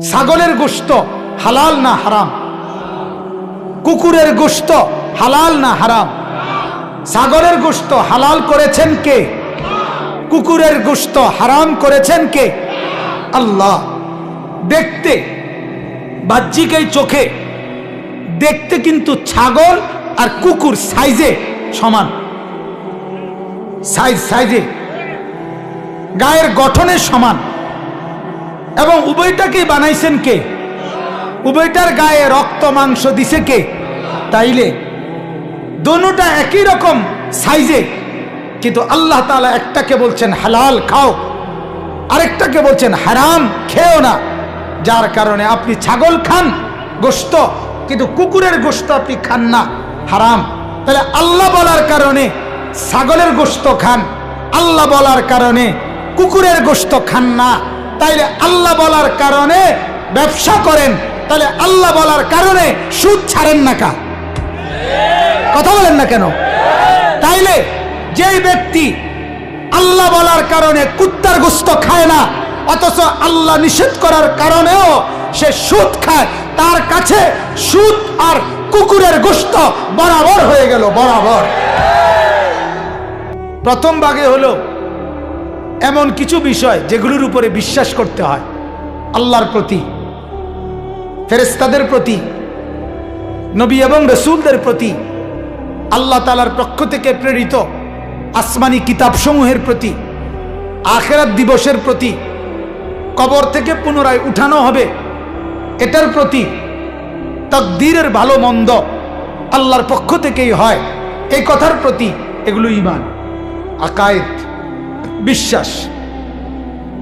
ছাগলের গোশত হালাল না হারাম? কুকুরের গোশত হালাল না হারাম? ছাগলের গোশত হালাল করেছেন কে? কুকুরের গোশত হারাম করেছেন কে? আল্লাহ। দেখতে বাহ্যিক এই চোখে দেখতে কিন্তু ছাগল আর কুকুর সাইজে সমান, সাইজে গায়ের গঠনের সমান, এবং উভয়টাকেই বানাইছেন কে? উভয়টার গায়ে রক্ত মাংস দিছে কে? তাইলে দোনোটা একই রকম সাইজে, কিন্তু আল্লাহ তাআলা একটাকে বলছেন হালাল খাও, আরেকটাকে বলছেন হারাম খেও না। যার কারণে আপনি ছাগল খান গোশত, কিন্তু কুকুরের গোশত আপনি খান না, হারাম। তাহলে আল্লাহ বলার কারণে ছাগলের গোশত খান, আল্লাহ বলার কারণে কুকুরের গোশত খান না। তাইলে আল্লাহ বলার কারণে ব্যবসা করেন, তাহলে আল্লাহ বলার কারণে সুদ ছাড়েন না কা? কথা বলেন না কেন? তাইলে যেই ব্যক্তি আল্লাহ বলার কারণে কুত্তার গোশত খায় না, অথচ আল্লাহ নিষেধ করার কারণেও সে সুদ খায়, তার কাছে সুদ আর কুকুরের গোশত বরাবর হয়ে গেল, বরাবর। প্রথম ভাগে হলো এমন কিছু বিষয় যেগুলোর উপরে বিশ্বাস করতে হয়, আল্লাহর প্রতি, ফেরেশতাদের প্রতি, নবী এবং রাসূলদের প্রতি, আল্লাহ তাআলার পক্ষ থেকে প্রেরিত আসমানি কিতাবসমূহের প্রতি, আখিরাত দিবসের প্রতি, কবর থেকে পুনরায় উঠানো হবে এটার প্রতি, তাকদীরের ভালো মন্দ আল্লাহর পক্ষ থেকেই হয় এই কথার প্রতি, এগুলো ঈমান, আকায়েদ, বিশ্বাস,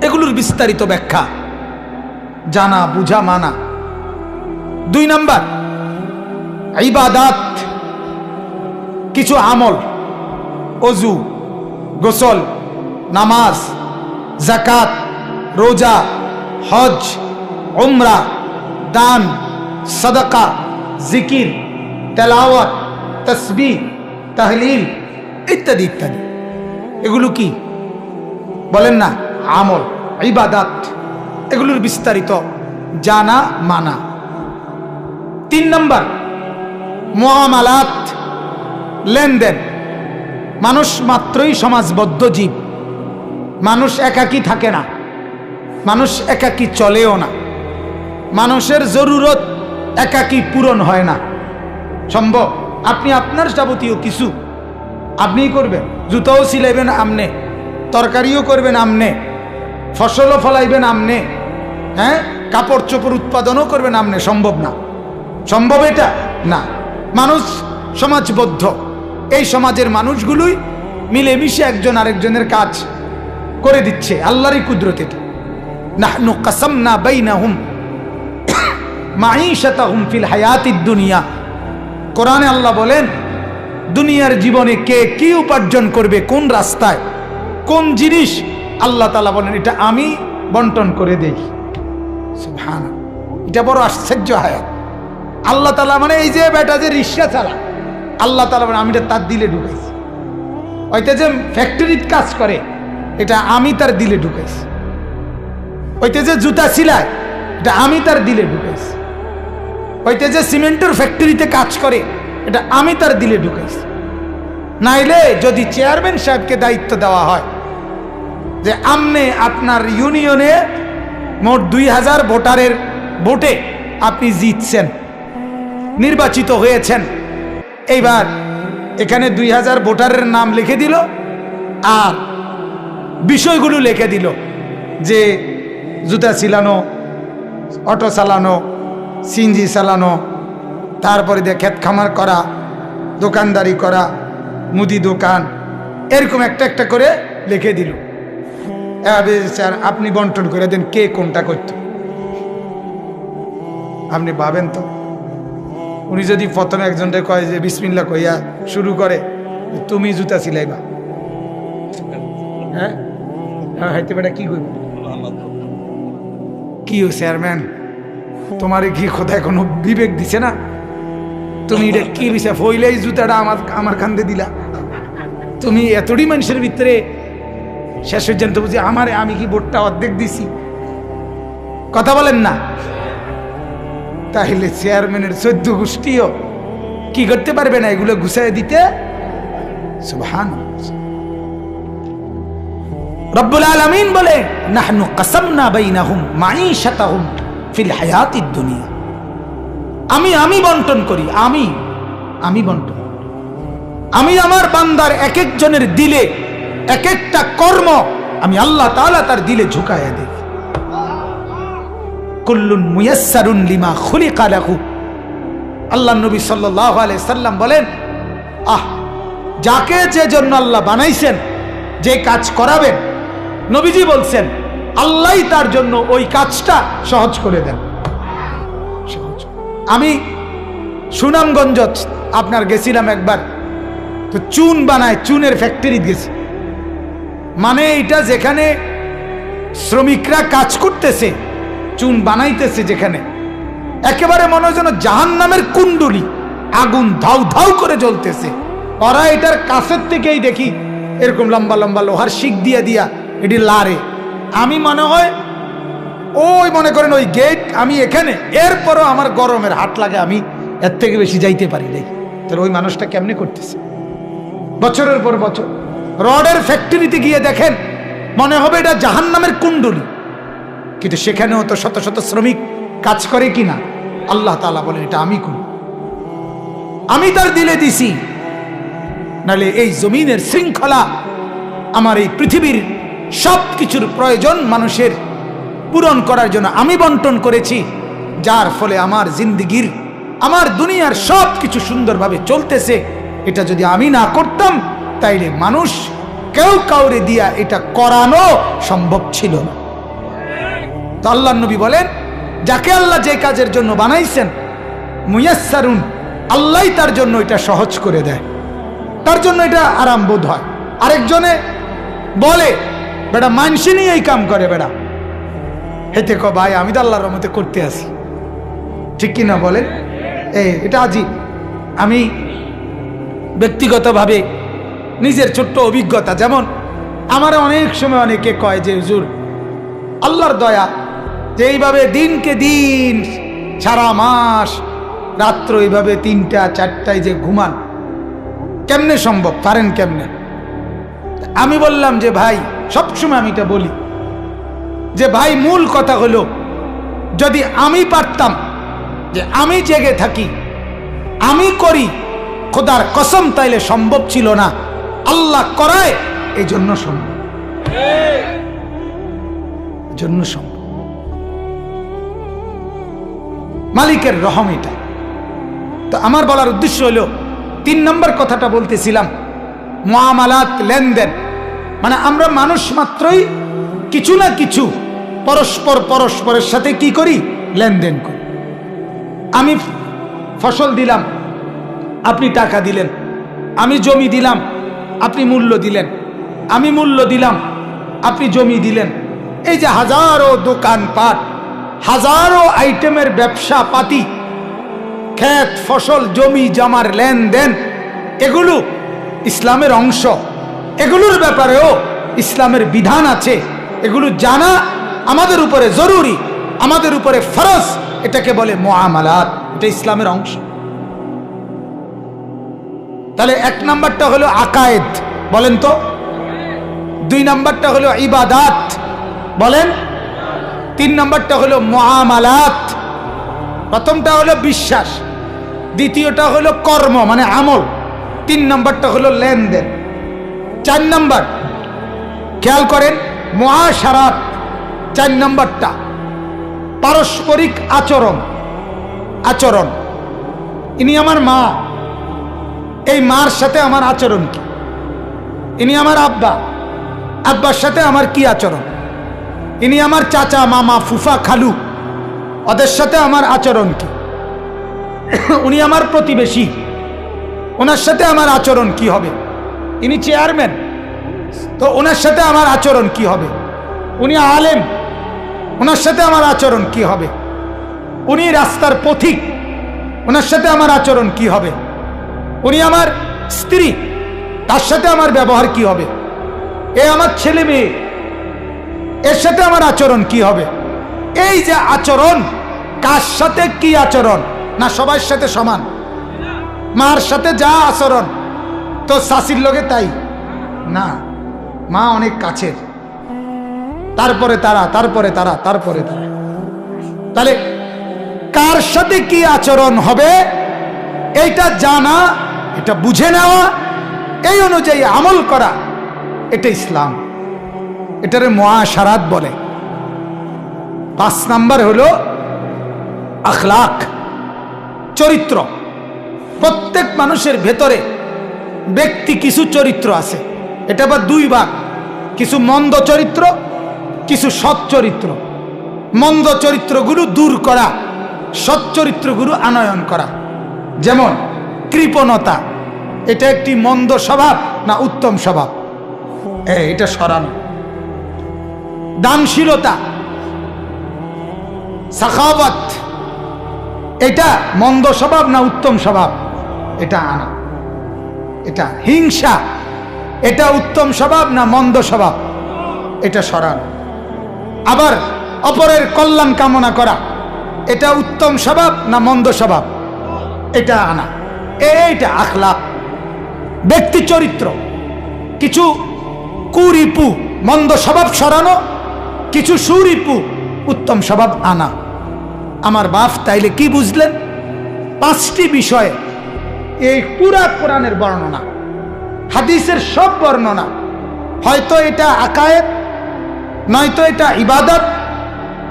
এগুলোর বিস্তারিত ব্যাখ্যা, জানা বুঝা মানা। 2 নাম্বার ইবাদাত, কিছু আমল, ওযু, গোসল, নামাজ, যাকাত, রোজা, হজ, উমরা, দান, সাদাকা, জিকির, তেলাওয়াত, তাসবিহ, তাহলিল ইত্যাদি ইত্যাদি। এগুলো কি বলেন না? আমল, ইবাদাত, এগুলোর বিস্তারিত জানা মানা। 3 নাম্বার মুআমালাত, লেনদেন। মানুষ মাত্রই সমাজবদ্ধ জীব, মানুষ একাকী থাকে না, মানুষ একাকী চলেও না, মানুষের জরুরত একাকী পূরণ হয় না, সম্ভব। আপনি আপনার যাবতীয় কিছু আপনিই করবেন, জুতাও সিলাইবেন আমনে, তরকারিও করবেন আমনে, ফসলও ফলাইবেন আমনে, হ্যাঁ, কাপড় চোপড় উৎপাদনও করবেন আমনে, সম্ভব না। সম্ভব এটা না। মানুষ সমাজবদ্ধ, এই সমাজের মানুষগুলোই মিলেমিশে একজন আরেকজনের কাজ করে দিচ্ছে আল্লাহরই কুদরতে। নাহনু কাসামনা বাইনাহুম মাঈশাতাহুম ফিল হায়াতিদ দুনিয়া। কোরআনে আল্লাহ বলেন দুনিয়ার জীবনে কে কি উপার্জন করবে, কোন রাস্তায়, কোন জিনিস, আল্লাহ তাআলা বলেন এটা আমি বন্টন করে দেই। সুবহানাল্লাহ, এটা বড় আশ্চর্য হায়াত। আল্লাহ তাআলা মানে এই যে বেটা যে রিকশা চালা, আল্লাহ তাআলা মানে আমি এটা তার দিলে ঢুকাইছি। ওইটা যে ফ্যাক্টরির কাজ করে, এটা আমি তার দিলে ঢুকাইছি। ওইটা যে জুতা সিলায়, এটা আমি তার দিলে ঢুকাইছি। ওইটা যে সিমেন্টের ফ্যাক্টরিতে কাজ করে, এটা আমি তার দিলে ঢুকাইছি। নাইলে যদি চেয়ারম্যান সাহেবকে দায়িত্ব দেওয়া হয় যে আমনে আপনার ইউনিয়নে মোট 2000 ভোটারের ভোটে আপনি জিতছেন, নির্বাচিত হয়েছেন, এইবার এখানে 2000 ভোটারের নাম লিখে দিল আর বিষয়গুলো লিখে দিল যে জুতা ছিলানো, অটো চালানো, সিএনজি চালানো, তারপরে দিয়ে ক্ষেত খামার করা, দোকানদারি করা, মুদি দোকান, এরকম একটা একটা করে লিখে দিল। স্যার আপনি বন্টন করে দেন কে কোনটা করত। আপনি ভাবেন তো, উনি যদি প্রথমে একজনটা কয় যে বিসমিল্লাহ কইয়া শুরু করে, তুমি জুতা সিলাইবা, হ্যাঁ হাইতে বেটা কি করবে? কি ও চেয়ারম্যান, তোমার কি কোথায় কোনো বিবেক দিছে না? তুমি এটা কি বিষয় ফইলাই জুতাটা আমার কান্দে দিলা? তুমি এতটি মানুষের ভিতরে শেষ পর্যন্ত বুঝি আমারে, আমি কি ভোটটা অর্ধেক দিছি? কথা বলেন না? তাহলে চেয়ারম্যানের 14 গোষ্ঠীও কি করতে পারবে না এগুলো গুছাই দিতে? সুবহানাল্লাহ। রব্বুল আলামিন বলে নাহনু কাসামনা বাইনাহুম মাঈশাতাহুম ফিল হায়াতিদ দুনিয়া। আমি বন্টন করি, আমি বন্টন। আমি আমার বান্দার এক একজনের দিলে এক একটা কর্ম আমি আল্লাহ তাআলা তার দিলে ঝুঁকায়া দেই। কুল্লুন মুয়াসসারুন লিমা খুলিকা লাহু। আল্লাহ নবী সাল্লাল্লাহু আলাইহি সাল্লাম বলেন, যাকে যে জন্য আল্লাহ বানাইছেন, যে কাজ করাবেন, নবীজি বলছেন আল্লাহই তার জন্য ওই কাজটা সহজ করে দেন। আমি সুনামগঞ্জ আপনার গেছিলাম একবার, তো চুন বানায়, চুনের ফ্যাক্টরি গেছি। মানে এটা যেখানে শ্রমিকরা কাজ করতেছে, চুন বানাইতেছে, যেখানে একেবারে মনে হয় যেন জাহান্নামের কুণ্ডলী, আগুন ধাউ ধাউ করে জ্বলতেছে। ওরা এটার কাছের থেকেই দেখি এরকম লম্বা লম্বা লোহার শিক দিয়া দিয়া এটি লারে। আমি মনে হয় ওই মনে করেন ওই গেট, আমি এখানে, এরপরও আমার গরমের হাত লাগে, আমি এর থেকে বেশি যাইতে পারি নাই। তাহলে ওই মানুষটা কেমনে করতেছে বছরের পর বছর। রডের ফ্যাক্টরিতে গিয়ে দেখেন মনে হবে এটা জাহান্নামের কুণ্ডলী, কিন্তু সেখানেও তো শত শত শ্রমিক কাজ করে কিনা। আল্লাহ তাআলা বলেন এটা আমি করি, আমি তার দিলে দিছি। নাহলে এই জমিনের শৃঙ্খলা, আমার এই পৃথিবীর সব কিছুর প্রয়োজন মানুষের পূরণ করার জন্য আমি বন্টন করেছি, যার ফলে আমার জিন্দেগির, আমার দুনিয়ার সব কিছু সুন্দরভাবে চলতেছে। এটা যদি আমি না করতাম তাইলে মানুষ কেউ কাউরে দিয়া এটা করানো সম্ভব ছিল না। তো আল্লাহ নবী বলেন যাকে আল্লাহ যে কাজের জন্য বানাইছেন, মুয়াসসারুন, আল্লাহই তার জন্য এটা সহজ করে দেয়, তার জন্য এটা আরাম বোধ হয়। আরেকজনে বলে বেটা মানসি নিয়ে এই কাম করে, বেটা হেতে কো ভাই আমি তো আল্লাহর রহমতে করতে আসি, ঠিক কিনা বলেন? এটা আজিব। আমি ব্যক্তিগতভাবে নিজের ছোট্ট অভিজ্ঞতা, যেমন আমার অনেক সময় অনেকে কয় যে হুজুর আল্লাহর দয়া যে এইভাবে দিনকে দিন সারা মাস রাত্র এইভাবে 3টা 4টায় যে ঘুমান, কেমনে সম্ভব, পারেন কেমনে? আমি বললাম যে ভাই, সবসময় আমি এটা বলি যে ভাই মূল কথা হলো যদি আমি পারতাম যে আমি জেগে থাকি, আমি করি, খোদার কসম তাইলে সম্ভব ছিল না। আল্লাহ করায়, এই জন্য সম্ভব, জন্য সম্ভব। মালিকের রহম এটা। তো আমার বলার উদ্দেশ্য হলো 3 নম্বর কথাটা বলতেছিলাম, মুআমালাত, লেনদেন। মানে আমরা মানুষ মাত্রই কিছু না কিছু পরস্পরের সাথে কি করি, লেনদেন করি। আমি ফসল দিলাম, আপনি টাকা দিলেন। আমি জমি দিলাম, আপনি মূল্য দিলেন। আমি মূল্য দিলাম, আপনি জমি দিলেন। এই যে হাজারো দোকানপাট, হাজারো আইটেমের ব্যবসা পাতি, ক্ষেত ফসল, জমি জমার লেনদেন, এগুলো ইসলামের অংশ। এগুলোর ব্যাপারেও ইসলামের বিধান আছে। এগুলো জানা আমাদের উপরে জরুরি, আমাদের উপরে ফরজ। এটাকে বলে মুআমালাত, এটা ইসলামের অংশ। তাহলে 1 নাম্বারটা হলো আকায়েদ, বলেন তো। 2 নাম্বারটা হলো ইবাদাত, বলেন। 3 নাম্বারটা হলো মুআমালাত। প্রথমটা হলো বিশ্বাস, দ্বিতীয়টা হলো কর্ম মানে আমল, 3 নাম্বারটা হলো লেনদেন। 4 নাম্বার খেয়াল করেন, মুআশারাত। 4 নাম্বারটা পারস্পরিক আচরণ। আচরণ, ইনি আমার মা, এই মার সাথে আমার আচরণ কি? ইনি আমার আব্বা, আব্বার সাথে আমার কি আচরণ? ইনি আমার চাচা, মামা, ফুফা, খালু, ওদের সাথে আমার আচরণ কি? উনি আমার প্রতিবেশী, ওনার সাথে আমার আচরণ কি হবে? ইনি চেয়ারম্যান, তো ওনার সাথে আমার আচরণ কি হবে? উনি আলেম, ওনার সাথে আমার আচরণ কি হবে? উনি রাস্তার পথিক, ওনার সাথে আমার আচরণ কি হবে? উনি আমার স্ত্রী, তার সাথে আমার ব্যবহার কি হবে? এ আমার ছেলে মেয়ে, এর সাথে আমার আচরণ কি হবে? এই যে আচরণ, কার সাথে কি আচরণ, না সবার সাথে সমান? মার সাথে যা আচরণ তো শাশির লোকে তাই না, মা অনেক কাছের, তারপরে তারা, তারপরে তারা, তারপরে তারা। তাহলে কার সাথে কি আচরণ হবে এইটা জানা, এটা বুঝে নেওয়া, এই অনুযায়ী আমল করা, এটা ইসলাম, এটারে মুআশারাত বলে। 5 নাম্বার হলো আখলাক, চরিত্র। প্রত্যেক মানুষের ভেতরে ব্যক্তি কিছু চরিত্র আছে, এটা আবার 2 ভাগ, কিছু মন্দ চরিত্র, কিছু সৎ চরিত্র। মন্দ চরিত্রগুলো দূর করা, সৎ চরিত্রগুলো আনয়ন করা। যেমন কৃপণতা, এটা একটি মন্দ স্বভাব না উত্তম স্বভাব? এটা সরানো। দানশীলতা, সাখাওয়াত, এটা মন্দ স্বভাব না উত্তম স্বভাব? এটা আনা। এটা হিংসা, এটা উত্তম স্বভাব না মন্দ স্বভাব? এটা সরানো। আবার অপরের কল্যাণ কামনা করা, এটা উত্তম স্বভাব না মন্দ স্বভাব? এটা আনা। এইটা আখলাক, ব্যক্তি চরিত্র। কিছু কুরিপু, মন্দ স্বভাব সরানো, কিছু সুরিপু, উত্তম স্বভাব আনা। আমার বাপ, তাইলে কি বুঝলেন? 5টি বিষয়ে এই পুরা কোরআনের বর্ণনা, হাদিসের সব বর্ণনা। হয়তো এটা আকায়েদ, নয়তো এটা ইবাদত,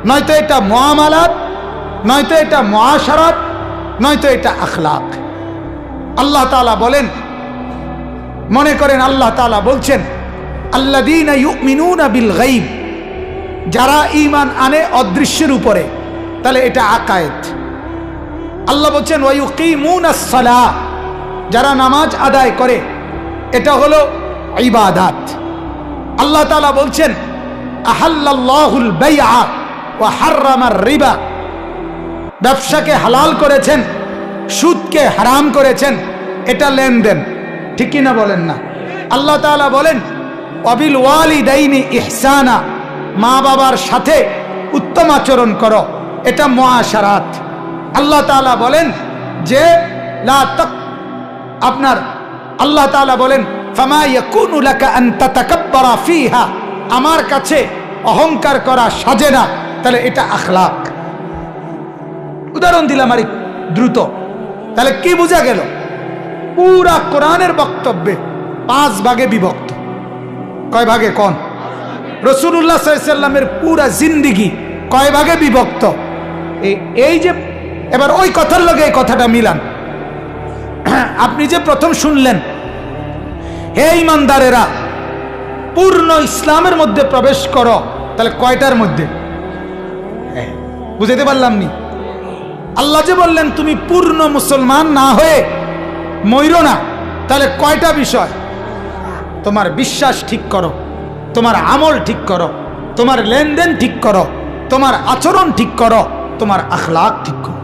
নয়তো এটা মুআমালাত, নয়তো এটা মুআশারাত, নয়তো এটা আখলাক। আল্লাহ তাআলা বলেন, মনে করেন আল্লাহ তাআলা বলছেন আল্লাযীনা ইউমিনুনা বিল গায়ব, যারা ঈমান আনে অদৃশ্যের উপরে, তাহলে এটা আকায়েদ। আল্লাহ বলছেন ওয়া ইউকিমুনাস সালাহ, যারা নামাজ আদায় করে, এটা হলো ইবাদত। আল্লাহ তাআলা বলছেন আহাল্লাল্লাহুল বাইআ ওয়া হাররামার রিবা, ব্যবসাকে হালাল করেছেন, সুদকে হারাম করেছেন, এটা লেনদেন। ঠিক কি না বলেন না? আল্লাহ তাআলা বলেন ওয়াবিল ওয়ালিদাইনি ইহসানা, মা বাবার সাথে উত্তম আচরণ করো, এটা মুআশারাত। আল্লাহ তাআলা বলেন যে আপনার আল্লাহ তাআলা বলেন ফামা ইয়াকুনু লাকা আন তাতাকাব্বারা ফিহা, আমার কাছে অহংকার করা সাজে না, তাহলে এটা আখলাক। উদাহরণ দিলাম আরেক দ্রুত। তাহলে কি বোঝা গেল? পুরা কোরআনের বক্তব্যে 5 ভাগে বিভক্ত। কয় ভাগে? কোন রাসূলুল্লাহ সাল্লাল্লাহু আলাইহি ওয়াসাল্লামের পুরা জিন্দেগি কয় ভাগে বিভক্ত? এই যে এবার ওই কথার লগে এই কথাটা মিলান। আপনি যে প্রথম শুনলেন, হে ঈমানদারেরা পূর্ণ ইসলামের মধ্যে প্রবেশ করো, তাহলে কয়টার মধ্যে? বুঝাতে পারলাম নি? আল্লাহ যে বললেন তুমি পূর্ণ মুসলমান না হয়ে মইরো না, তাহলে কয়টা বিষয়? তোমার বিশ্বাস ঠিক করো, তোমার আমল ঠিক করো, তোমার লেনদেন ঠিক করো, তোমার আচরণ ঠিক করো, তোমার আখলাক ঠিক করো।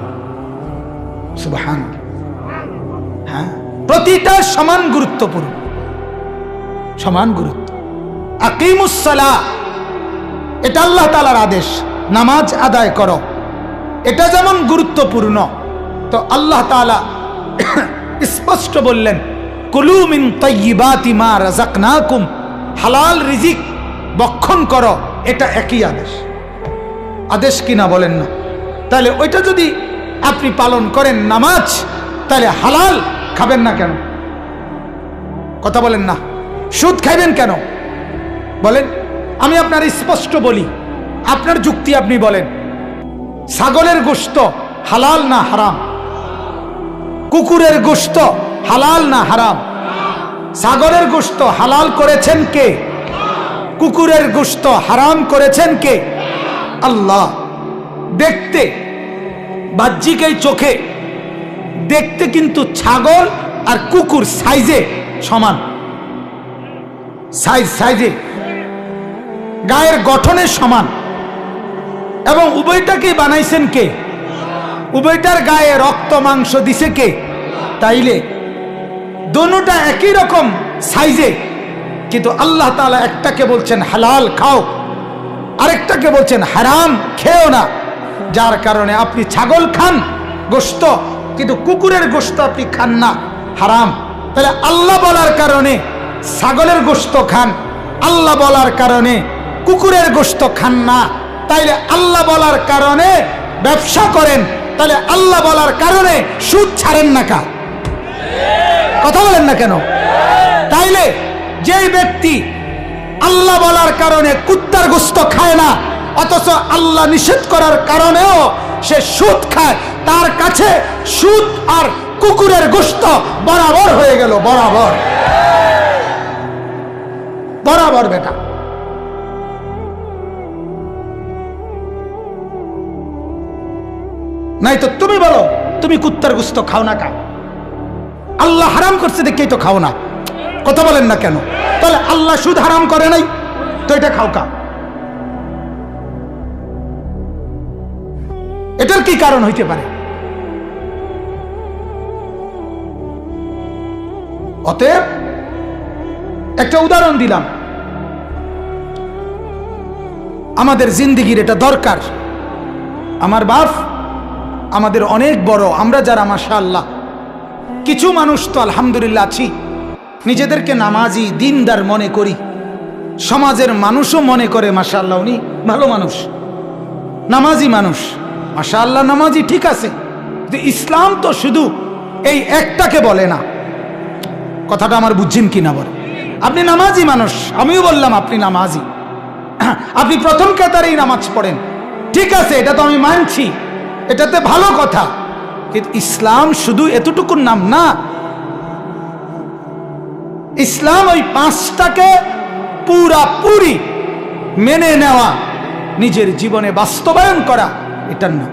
সুবহানাল্লাহ। হ্যাঁ, প্রতিটা সমান গুরুত্বপূর্ণ, সমান গুরুত্ব। আকিমুস সালাহ, এটা আল্লাহ তাআলার আদেশ, নামাজ আদায় করো, এটা যেমন গুরুত্বপূর্ণ, তো আল্লাহ তাআলা স্পষ্ট বললেন কুলু মিন তাইয়্যিবাতি মা রাযাকনাকুম, হালাল রিজিক ভক্ষণ করো, এটা একই আদেশ। আদেশ কিনা বলেন না? তাহলে ওইটা যদি আপনি পালন করেন নামাজ, তাহলে হালাল খাবেন না কেন? কথা বলেন না। সুদ খাইবেন কেন বলেন? আমি আপনার স্পষ্ট বলি, আপনার যুক্তি আপনি বলেন। ছাগলের গোশত হালাল না হারাম? কুকুরের গোশত হালাল না হারাম? ছাগলের গোশত হালাল করেছেন কে? কুকুরের গোশত হারাম করেছেন কে? আল্লাহ। দেখতে বাহ্যিক এই চোখে দেখতে কিন্তু ছাগল আর কুকুর সাইজে সমান, সাইজে গায়ের গঠনে সমান, এবং উভয়টাকে বানাইছেন কে? উভয়টার গায়ে রক্ত মাংস দিছে কে? তাইলে দোনোটা একই রকম সাইজে, কিন্তু আল্লাহ তাআলা একটাকে বলছেন হালাল খাও, আরেকটাকে বলছেন হারাম খেও না, যার কারণে আপনি ছাগল খান গোশত, কিন্তু কুকুরের গোশত আপনি খান না, হারাম। তাহলে আল্লাহ বলার কারণে ছাগলের গোশত খান, আল্লাহ বলার কারণে কুকুরের গোশত খান না, তাইলে আল্লাহ বলার কারণে ব্যবসা করেন, তাহলে আল্লাহ বলার কারণে সুদ ছাড়েন না কা? কথা বলেন না কেন? তাইলে যেই ব্যক্তি আল্লাহ বলার কারণে কুত্তার গোশত খায় না, অথচ আল্লাহ নিষেধ করার কারণেও সে সুদ খায়, তার কাছে সুদ আর কুকুরের গোশত বরাবর হয়ে গেল, বরাবর বরাবর। বেটা নাই তো তুমি বলো তুমি কুত্তার গোশত খাও না কা? আল্লাহ হারাম করছে দেখেই তো খাও না। কথা বলেন না কেন? তাহলে আল্লাহ সুদ হারাম করে নাই, তো এটা খাও কা? এটার কি কারণ হইতে পারে? অতএব একটা উদাহরণ দিলাম, আমাদের জিন্দিগির এটা দরকার। আমার বাপ আমাদের অনেক বড়, আমরা যারা মাশাআল্লাহ কিছু মানুষ তো আলহামদুলিল্লাহ আছি, নিজেদেরকে নামাজি দিনদার মনে করি, সমাজের মানুষও মনে করে মাশাআল্লাহ উনি ভালো মানুষ, নামাজি মানুষ, মাশাআল্লাহ নামাজি ঠিক আছে। কিন্তু ইসলাম তো শুধু এই একটাকে বলে না। কথাটা আমার বুঝছেন কিনা বল? আপনি নামাজি মানুষ, আমিও বললাম আপনি নামাজি, আপনি প্রথম কাতারেই নামাজ পড়েন, ঠিক আছে, এটা তো আমি মানছি, এটাতে ভালো কথা, কিন্তু ইসলাম শুধু এতটুকুর নাম না। ইসলাম ওই পাঁচটাকে পুরাপুরি মেনে নেওয়া, নিজের জীবনে বাস্তবায়ন করা, এটার নাম।